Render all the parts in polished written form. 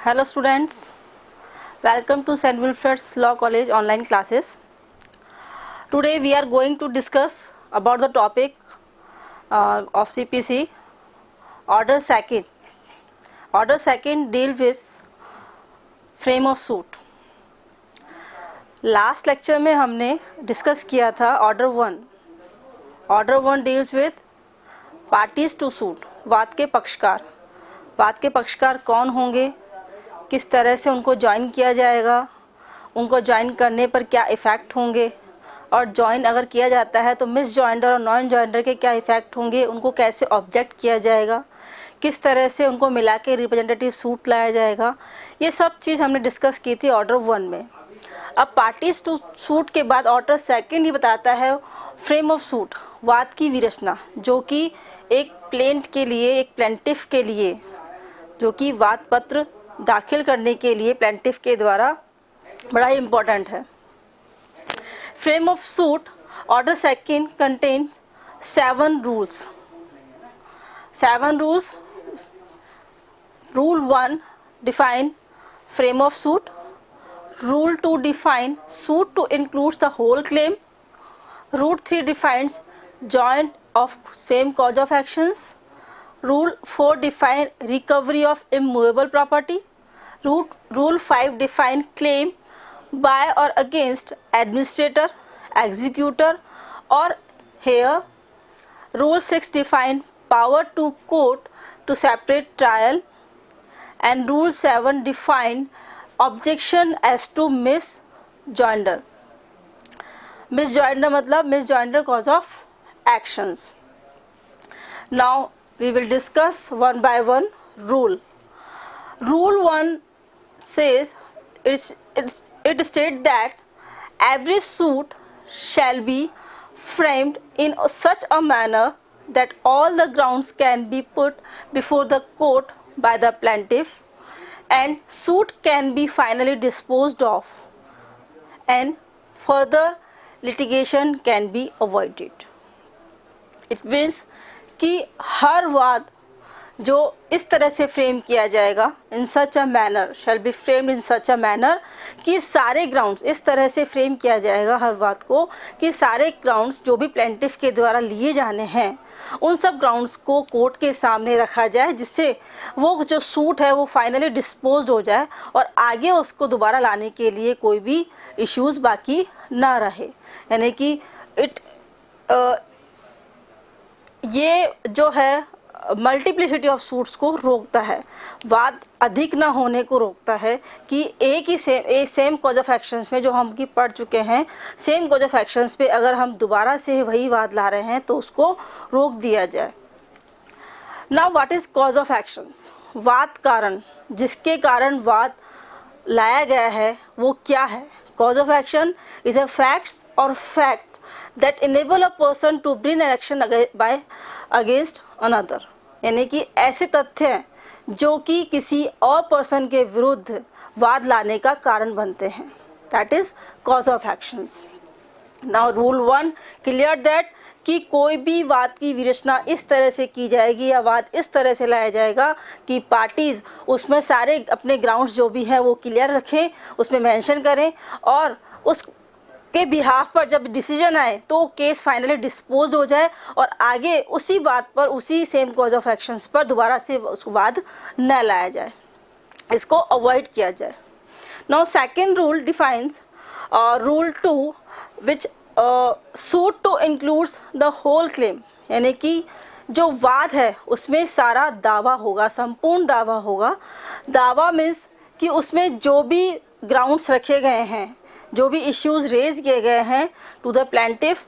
Hello students, welcome to St. Wilfred's Law College online classes. Today we are going to discuss about the topic of CPC, Order Second. Order Second deal with frame of suit. Last lecture में हमने discuss किया था order one. Order one deals with parties to suit, वाद के पक्षकार. वाद के पक्षकार कौन होंगे, किस तरह से उनको ज्वाइन किया जाएगा, उनको ज्वाइन करने पर क्या इफ़ेक्ट होंगे, और ज्वाइन अगर किया जाता है तो मिस जॉइंडर और नॉन जॉइंडर के क्या इफ़ेक्ट होंगे, उनको कैसे ऑब्जेक्ट किया जाएगा, किस तरह से उनको मिला के रिप्रेजेंटेटिव सूट लाया जाएगा. ये सब चीज़ हमने डिस्कस की थी ऑर्डर वन में. अब पार्टीज टू सूट के बाद ऑर्डर सेकंड ही बताता है फ्रेम ऑफ सूट, वाद की विरचना, जो कि एक प्लेंट के लिए, एक प्लेंटिफ के लिए, जो कि वाद पत्र दाखिल करने के लिए प्लेंटिफ के द्वारा बड़ा ही इम्पोर्टेंट है. Frame of suit order second contains 7 rules. 7 rules. Rule 1 define frame of suit. Rule 2 define suit to includes the whole claim. Rule 3 defines joint of same cause of actions. Rule 4 define recovery of immovable property. Rule 5 define claim by or against administrator, executor or heir. Rule 6 define power to court to separate trial. And Rule 7 define objection as to misjoinder. Misjoinder मतलब misjoinder cause of actions. Now we will discuss one by one rule. Rule 1 says it states that every suit shall be framed in such a manner that all the grounds can be put before the court by the plaintiff and suit can be finally disposed of and further litigation can be avoided. It means कि हर वाद जो इस तरह से frame किया जाएगा, in such a manner, shall be framed in such a manner, कि सारे ग्राउंड्स इस तरह से फ्रेम किया जाएगा हर वाद को कि सारे ग्राउंड्स जो भी प्लेंटिफ के द्वारा लिए जाने हैं उन सब ग्राउंड्स को कोर्ट के सामने रखा जाए, जिससे वो जो सूट है वो फाइनली डिस्पोज्ड हो जाए और आगे उसको दोबारा लाने के लिए कोई भी इश्यूज़ बाकी ना रहे. यानी कि ये जो है मल्टीप्लिसिटी ऑफ सूट्स को रोकता है, वाद अधिक ना होने को रोकता है, कि एक ही सेम कॉज ऑफ एक्शंस में जो हम की पढ़ चुके हैं, सेम कॉज ऑफ एक्शंस पे अगर हम दोबारा से वही वाद ला रहे हैं तो उसको रोक दिया जाए. Now what is cause of actions? वाद कारण, जिसके कारण वाद लाया गया है वो क्या है? Cause of action is a facts और fact that enable a person to bring an action by against another. यानी कि ऐसे तथ्य हैं जो कि किसी और पर्सन के विरुद्ध वाद लाने का कारण बनते हैं. That is cause of actions. Now rule 1 clear that कि कोई भी वाद की विरचना इस तरह से की जाएगी या वाद इस तरह से लाया जाएगा कि पार्टीज़ उसमें सारे अपने ग्राउंड्स जो भी हैं वो क्लियर रखें, उसमें मेंशन करें, और उस के बिहाफ पर जब डिसीजन आए तो केस फाइनली डिस्पोज हो जाए और आगे उसी बात पर, उसी सेम कॉज ऑफ एक्शंस पर दोबारा से उस वाद न लाया जाए, इसको अवॉइड किया जाए. Now second rule defines rule 2 which suit to includes the whole claim. यानी कि जो वाद है उसमें सारा दावा होगा, संपूर्ण दावा होगा. दावा मीन्स कि उसमें जो भी ग्राउंड्स रखे गए हैं, जो भी इश्यूज़ रेज किए गए हैं to the plaintiff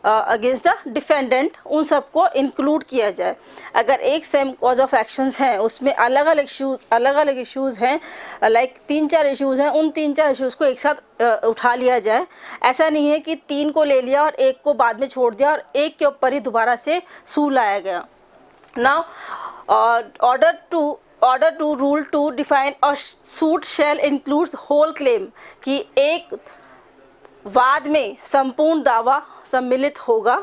against the defendant, उन सबको इंक्लूड किया जाए. अगर एक सेम कॉज ऑफ एक्शंस हैं उसमें अलग अलग इश्यूज़ हैं, लाइक 3-4 इश्यूज़ हैं, उन 3-4 इश्यूज़ को एक साथ उठा लिया जाए. ऐसा नहीं है कि 3 को ले लिया और एक को बाद में छोड़ दिया और एक के ऊपर ही दोबारा से सू लाया गया. Now order two rule 2 define a suit shall includes whole claim, कि एक वाद में संपूर्ण दावा सम्मिलित होगा.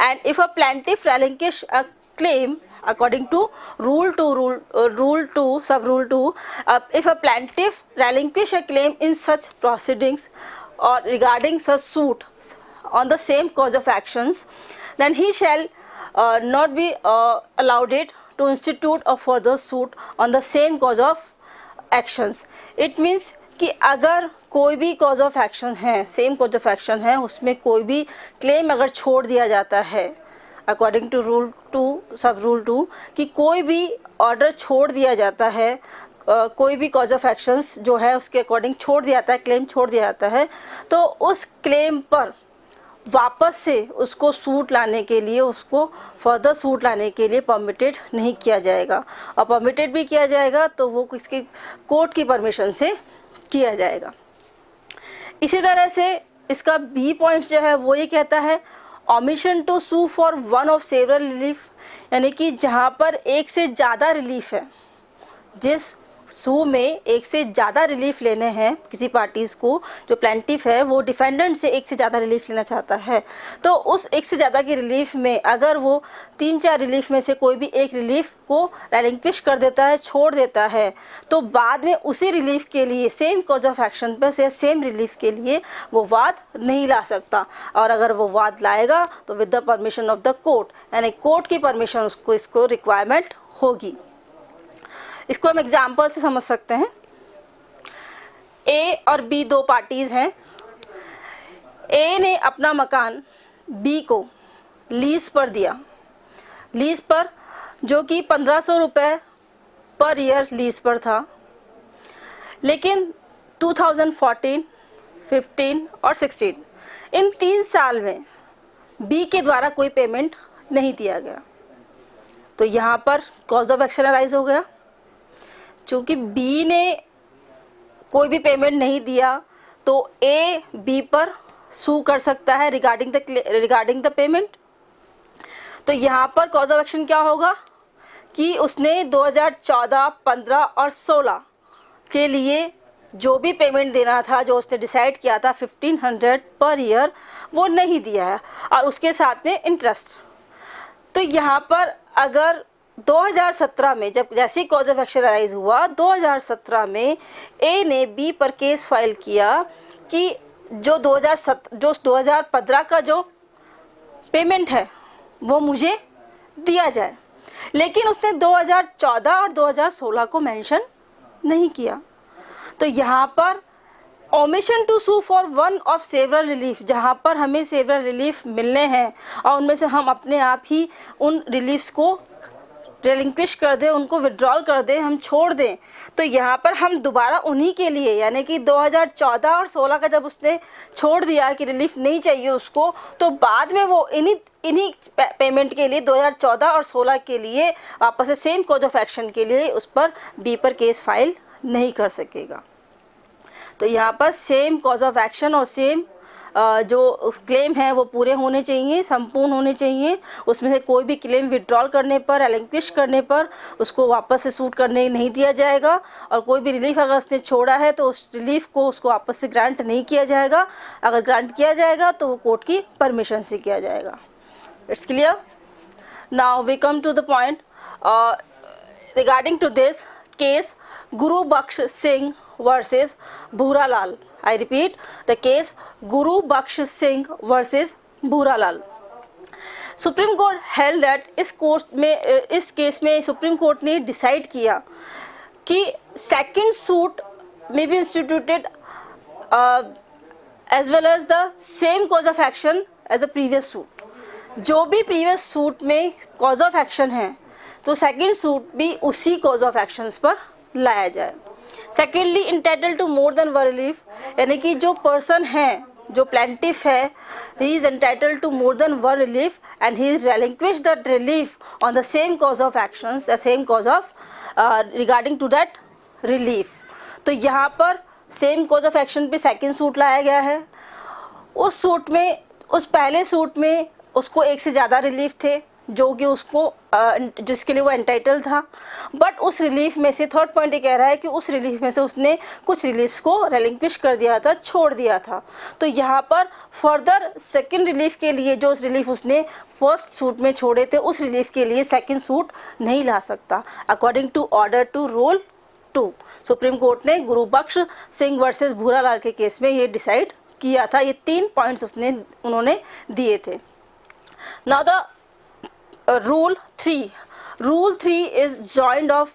And if a plaintiff relinquish a claim according to rule 2 sub rule 2, if a plaintiff relinquish a claim in such proceedings or regarding such suit on the same cause of actions, then he shall not be allowed it to institute a further suit on the same cause of actions. It means कि अगर कोई भी cause of action है, same cause of action है, उसमें कोई भी claim अगर छोड़ दिया जाता है अकॉर्डिंग टू रूल 2 सब रूल 2, कि कोई भी ऑर्डर छोड़ दिया जाता है, कोई भी कॉज ऑफ एक्शंस जो है उसके अकॉर्डिंग छोड़ दिया जाता है, क्लेम छोड़ दिया जाता है, तो उस क्लेम पर वापस से उसको सूट लाने के लिए, उसको फर्दर सूट लाने के लिए परमिटेड नहीं किया जाएगा, और परमिटेड भी किया जाएगा तो वो किसकी कोर्ट की परमिशन से किया जाएगा। इसी तरह से इसका बी पॉइंट जो है वो ये कहता है omission to sue for one of several relief, यानी कि जहाँ पर एक से ज़्यादा रिलीफ है, जिस सू में एक से ज़्यादा रिलीफ लेने हैं किसी पार्टीज़ को, जो प्लेंटिफ है वो डिफेंडेंट से एक से ज़्यादा रिलीफ लेना चाहता है, तो उस एक से ज़्यादा की रिलीफ में अगर वो 3-4 रिलीफ में से कोई भी एक रिलीफ को रेलिंक्विश कर देता है, छोड़ देता है, तो बाद में उसी रिलीफ के लिए सेम कॉज ऑफ एक्शन पर से सेम रिलीफ के लिए वो वाद नहीं ला सकता, और अगर वो वाद लाएगा तो with the permission of the court, यानी कोर्ट की परमिशन उसको इसको रिक्वायरमेंट होगी। इसको हम एग्जाम्पल से समझ सकते हैं। ए और बी दो पार्टीज़ हैं। ए ने अपना मकान बी को लीज पर दिया, लीज पर जो कि 1500 रुपये पर ईयर लीज पर था, लेकिन 2014, 15 और 16 इन 3 साल में बी के द्वारा कोई पेमेंट नहीं दिया गया, तो यहाँ पर कॉज ऑफ एक्शन अराइज हो गया। चूँकि बी ने कोई भी पेमेंट नहीं दिया तो ए बी पर सू कर सकता है रिगार्डिंग द पेमेंट। तो यहाँ पर कॉज ऑफ एक्शन क्या होगा कि उसने 2014, 15 और 16 के लिए जो भी पेमेंट देना था, जो उसने डिसाइड किया था 1500 पर ईयर, वो नहीं दिया है, और उसके साथ में इंटरेस्ट। तो यहाँ पर अगर 2017 में जब जैसे कॉज ऑफ एक्शन अराइज हुआ, 2017 में ए ने बी पर केस फाइल किया कि जो 2015 का जो पेमेंट है वो मुझे दिया जाए, लेकिन उसने 2014 और 2016 को मेंशन नहीं किया। तो यहाँ पर omission to sue for one of several relief, जहाँ पर हमें सेवरल रिलीफ मिलने हैं और उनमें से हम अपने आप ही उन रिलीफ्स को रेलिंक्विश कर दें, उनको विड्रॉल कर दें, हम छोड़ दें, तो यहाँ पर हम दोबारा उन्हीं के लिए, यानी कि 2014 और 16 का जब उसने छोड़ दिया कि रिलीफ नहीं चाहिए उसको, तो बाद में वो इन्हीं पेमेंट के लिए 2014 और 16 के लिए वापस से सेम कॉज ऑफ एक्शन के लिए उस पर बी पर केस फाइल नहीं कर सकेगा। तो यहाँ पर सेम कॉज ऑफ एक्शन और सेम जो क्लेम है वो पूरे होने चाहिए, संपूर्ण होने चाहिए। उसमें से कोई भी क्लेम विड्रॉल करने पर, रेलिंक्विश करने पर उसको वापस से सूट करने नहीं दिया जाएगा, और कोई भी रिलीफ अगर उसने छोड़ा है तो उस रिलीफ को उसको वापस से ग्रांट नहीं किया जाएगा। अगर ग्रांट किया जाएगा तो वो कोर्ट की परमिशन से किया जाएगा। It's clear. Now we come to the point regarding to this case Guru Baksh Singh versus Bhuralal. I repeat, the case Guru Baksh Singh versus Bhuralal. Supreme Court held that इस केस में सुप्रीम कोर्ट ने decide किया कि second suit में be instituted as well as the same cause of action as the previous suit. जो भी previous suit में cause of action है तो सेकंड सूट भी उसी कॉज ऑफ एक्शंस पर लाया जाए। Secondly entitle to more than one relief, यानी कि जो पर्सन है, जो प्लेंटिफ है, he is entitled to more than one relief and he is relinquish the relief on the same cause of actions, same cause of regarding to that relief. तो यहाँ पर same cause of action पे second suit लाया गया है। उस suit में, उस पहले सूट में उसको एक से ज़्यादा रिलीफ थे, जो कि उसको जिसके लिए वो एंटाइटल था, बट उस रिलीफ में से थर्ड पॉइंट ये कह रहा है कि उस रिलीफ में से उसने कुछ रिलीफ्स को रेलिंक्विश कर दिया था, छोड़ दिया था। तो यहाँ पर फर्दर सेकंड रिलीफ के लिए जो रिलीफ उसने फर्स्ट सूट में छोड़े थे, उस रिलीफ के लिए सेकंड सूट नहीं ला सकता, according to order two rule 2। Supreme Court ने गुरुबख्श सिंह वर्सेस भूरालाल के केस में ये डिसाइड किया था। ये 3 पॉइंट्स उन्होंने दिए थे। Now the rule 3 is joint of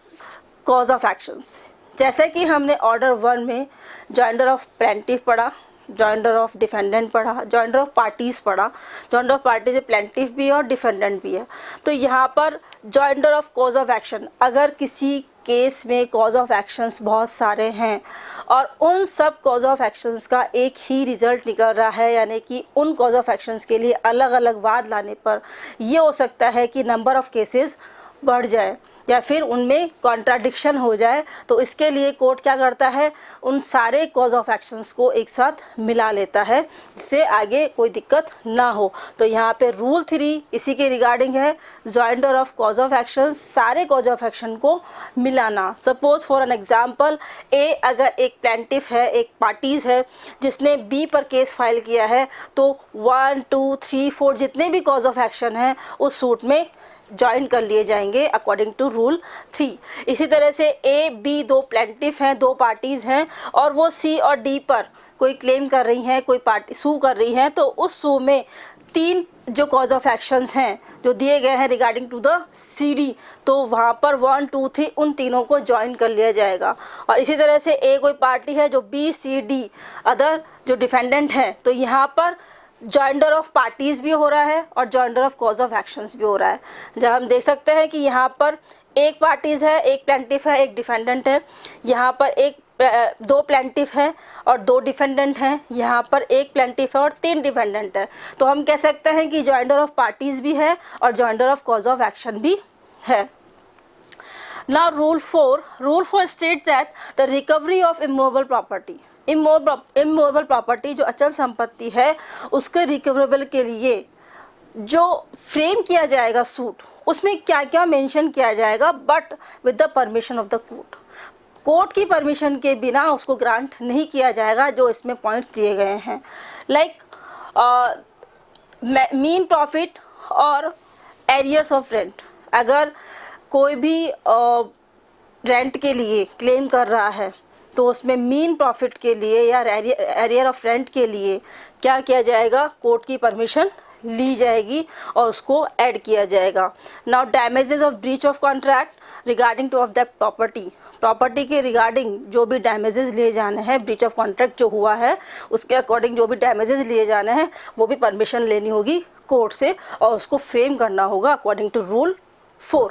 cause of actions. जैसे कि हमने ऑर्डर 1 में जॉइंडर ऑफ प्लेंटिफ पढ़ा, जॉइंडर ऑफ डिफेंडेंट पढ़ा, जॉइंडर ऑफ पार्टीज पढ़ा। जॉइंडर ऑफ पार्टीज प्लेंटिफ भी है और डिफेंडेंट भी है। तो यहाँ पर joinder of cause of action, अगर किसी केस में कॉज ऑफ एक्शंस बहुत सारे हैं और उन सब कॉज ऑफ एक्शंस का एक ही रिजल्ट निकल रहा है, यानी कि उन कॉज ऑफ एक्शंस के लिए अलग अलग वाद लाने पर ये हो सकता है कि नंबर ऑफ केसेस बढ़ जाए या फिर उनमें कॉन्ट्राडिक्शन हो जाए। तो इसके लिए कोर्ट क्या करता है, उन सारे कॉज ऑफ एक्शंस को एक साथ मिला लेता है जिससे आगे कोई दिक्कत ना हो। तो यहाँ पे रूल 3 इसी के रिगार्डिंग है, joinder of cause of actions, सारे कॉज ऑफ एक्शन को मिलाना। सपोज फॉर एन एग्जांपल, ए अगर एक प्लेंटिफ है, एक पार्टीज है जिसने बी पर केस फाइल किया है, तो 1 2 3 4 जितने भी कॉज ऑफ एक्शन हैं उस सूट में ज्वाइन कर लिए जाएंगे अकॉर्डिंग टू रूल 3। इसी तरह से ए बी 2 प्लेंटिफ हैं, 2 पार्टीज़ हैं और वो सी और डी पर कोई क्लेम कर रही हैं, कोई पार्टी सू कर रही हैं, तो उस सू में 3 जो कॉज ऑफ एक्शंस हैं जो दिए गए हैं regarding to the C D, तो वहाँ पर 1 2 3 उन तीनों को ज्वाइन कर लिया जाएगा। और इसी तरह से ए कोई पार्टी है जो बी सी डी अदर जो डिफेंडेंट हैं, तो यहाँ पर जॉइंडर ऑफ पार्टीज भी हो रहा है और joinder of cause of actions भी हो रहा है। जब हम देख सकते हैं कि यहाँ पर एक पार्टीज है, एक प्लेंटिफ है, एक डिफेंडेंट है, यहाँ पर 2 प्लेंटिफ है और 2 डिफेंडेंट हैं, यहाँ पर 1 प्लेंटिफ है और 3 डिफेंडेंट है। तो हम कह सकते हैं कि जॉइंडर ऑफ पार्टीज भी है और joinder of cause of action भी है। Now rule 4 states that the recovery of immovable property, immovable property जो अचल संपत्ति है उसके रिकवरेबल के लिए जो फ्रेम किया जाएगा सूट, उसमें क्या क्या मेंशन किया जाएगा, but with the permission of the court. Court की परमिशन के बिना उसको ग्रांट नहीं किया जाएगा। जो इसमें पॉइंट्स दिए गए हैं लाइक मीन प्रॉफिट और एरियर्स ऑफ रेंट। अगर कोई भी रेंट के लिए क्लेम कर रहा है तो उसमें मीन प्रॉफिट के लिए या एरियर ऑफ रेंट के लिए क्या किया जाएगा, कोर्ट की परमिशन ली जाएगी और उसको ऐड किया जाएगा। Now damages of breach of contract regarding two of that property के रिगार्डिंग जो भी डैमेजेस लिए जाने हैं, ब्रीच ऑफ कॉन्ट्रैक्ट जो हुआ है उसके अकॉर्डिंग जो भी डैमेजेस लिए जाने हैं वो भी परमिशन लेनी होगी कोर्ट से और उसको फ्रेम करना होगा according to rule 4।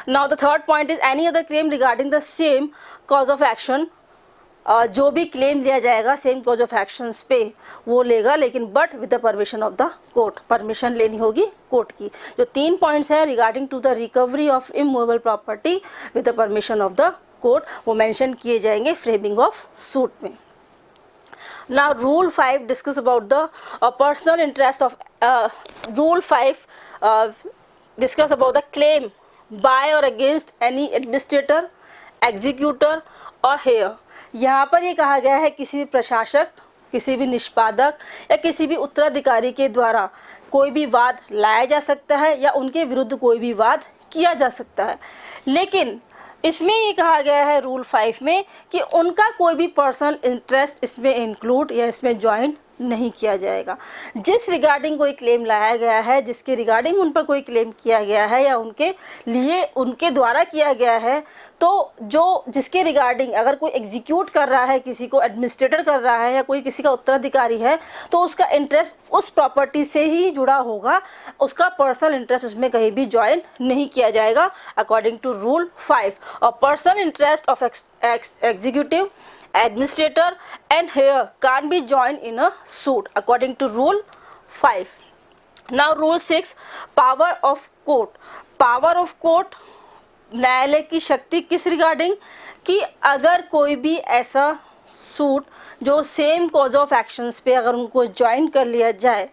Now the third point is any other claim regarding the same cause of action, जो भी क्लेम लिया जाएगा सेम कॉज ऑफ एक्शंस पे वो लेगा, लेकिन but with the permission of the court, permission लेनी होगी कोर्ट की। जो 3 पॉइंट्स हैं regarding to the recovery of immovable property with the permission of the court वो मेंशन किए जाएंगे फ्रेमिंग ऑफ सूट में। Now rule 5 discuss about the personal interest of rule 5 discuss about the claim by or against any administrator, executor और heir। यहाँ पर ये कहा गया है किसी भी प्रशासक, किसी भी निष्पादक या किसी भी उत्तराधिकारी के द्वारा कोई भी वाद लाया जा सकता है या उनके विरुद्ध कोई भी वाद किया जा सकता है, लेकिन इसमें ये कहा गया है रूल 5 में कि उनका कोई भी पर्सनल इंटरेस्ट इसमें इंक्लूड या इसमें ज्वाइन नहीं किया जाएगा। जिस रिगार्डिंग कोई क्लेम लाया गया है, जिसके रिगार्डिंग उन पर कोई क्लेम किया गया है या उनके लिए उनके द्वारा किया गया है, तो जो जिसके रिगार्डिंग अगर कोई एग्जीक्यूट कर रहा है, किसी को एडमिनिस्ट्रेटर कर रहा है या कोई किसी का उत्तराधिकारी है, तो उसका इंटरेस्ट उस प्रॉपर्टी से ही जुड़ा होगा, उसका पर्सनल इंटरेस्ट उसमें कहीं भी ज्वाइन नहीं किया जाएगा अकॉर्डिंग टू रूल 5। और personal interest of executive, administrator and heir can't be joined in a suit according to rule 5. Now rule 6 power of court। power of court न्यायालय की शक्ति किस रिगार्डिंग कि अगर कोई भी ऐसा सूट जो सेम कॉज ऑफ एक्शंस पे अगर उनको ज्वाइन कर लिया जाए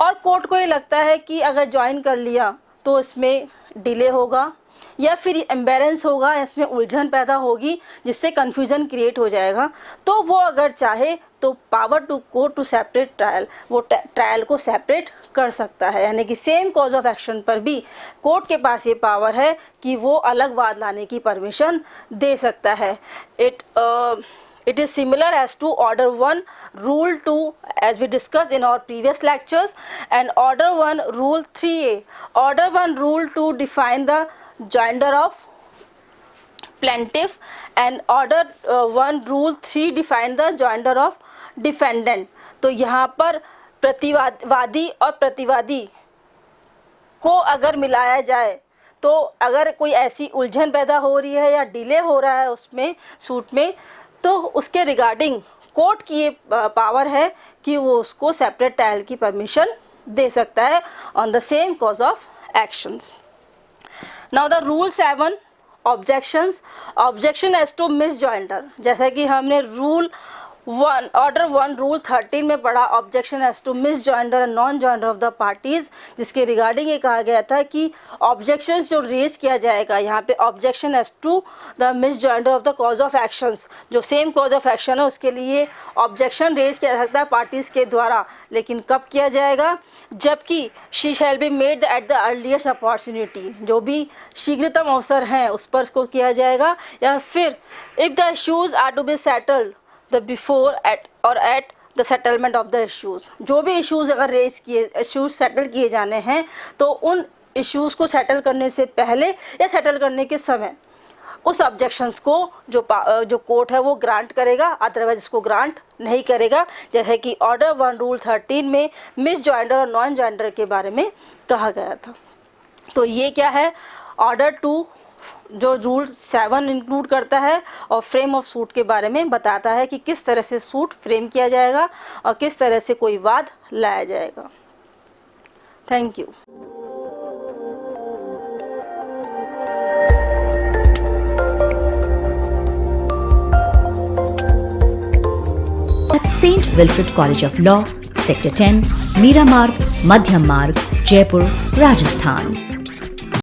और कोर्ट को ये लगता है कि अगर ज्वाइन कर लिया तो इसमें डिले होगा या फिर एम्बेरेंस होगा, इसमें उलझन पैदा होगी जिससे कन्फ्यूज़न क्रिएट हो जाएगा, तो वो अगर चाहे तो power to court to separate trial, वो ट्रायल को सेपरेट कर सकता है। यानी कि सेम कॉज ऑफ एक्शन पर भी कोर्ट के पास ये पावर है कि वो अलग वाद लाने की परमिशन दे सकता है। It is similar as to Order 1 Rule 2 as we discussed in our previous lectures, and Order 1 Rule 3A. Order 1 Rule 2 define the joinder of plaintiff, and Order 1 Rule 3 define the joinder of defendant. तो यहाँ पर प्रतिवादी और प्रतिवादी को अगर मिलाया जाए तो अगर कोई ऐसी उलझन पैदा हो रही है या डिले हो रहा है उसमें सूट में, तो उसके रिगार्डिंग कोर्ट की ये पावर है कि वो उसको सेपरेट ट्रायल की परमिशन दे सकता है on the same cause of actions. Now the rule 7 objection as to misjoinder. जैसा कि हमने ऑर्डर 1 रूल 13 में पढ़ा, objection as to misjoinder and non joinder of the parties, जिसके रिगार्डिंग ये कहा गया था कि ऑब्जेक्शंस जो रेज किया जाएगा यहाँ पे, objection as to the misjoinder of the cause of actions, जो सेम कॉज ऑफ एक्शन है उसके लिए ऑब्जेक्शन रेज किया जा सकता है पार्टीज के द्वारा, लेकिन कब किया जाएगा, जबकि she shall be made at the earliest opportunity, जो भी शीघ्रतम अवसर हैं उस पर इसको किया जाएगा, या फिर if the issues are to be settled the before at the settlement of the issues. जो भी इश्यूज़ अगर रेज किए, इश्यूज़ सेटल किए जाने हैं, तो उन इश्यूज़ को सेटल करने से पहले या सेटल करने के समय उस ऑब्जेक्शंस को जो कोर्ट है वो ग्रांट करेगा, अदरवाइज इसको ग्रांट नहीं करेगा, जैसे कि ऑर्डर 1 रूल 13 में मिस जॉइंडर और नॉन जॉइंडर के बारे में कहा गया था। तो ये क्या है, ऑर्डर 2 जो रूल 7 इंक्लूड करता है और फ्रेम ऑफ सूट के बारे में बताता है कि किस तरह से सूट फ्रेम किया जाएगा और किस तरह से कोई वाद लाया जाएगा। Thank you. At St. Wilfrid College of Law, Sector 10, Meera Marg, Madhyam Marg, Jaipur, Rajasthan.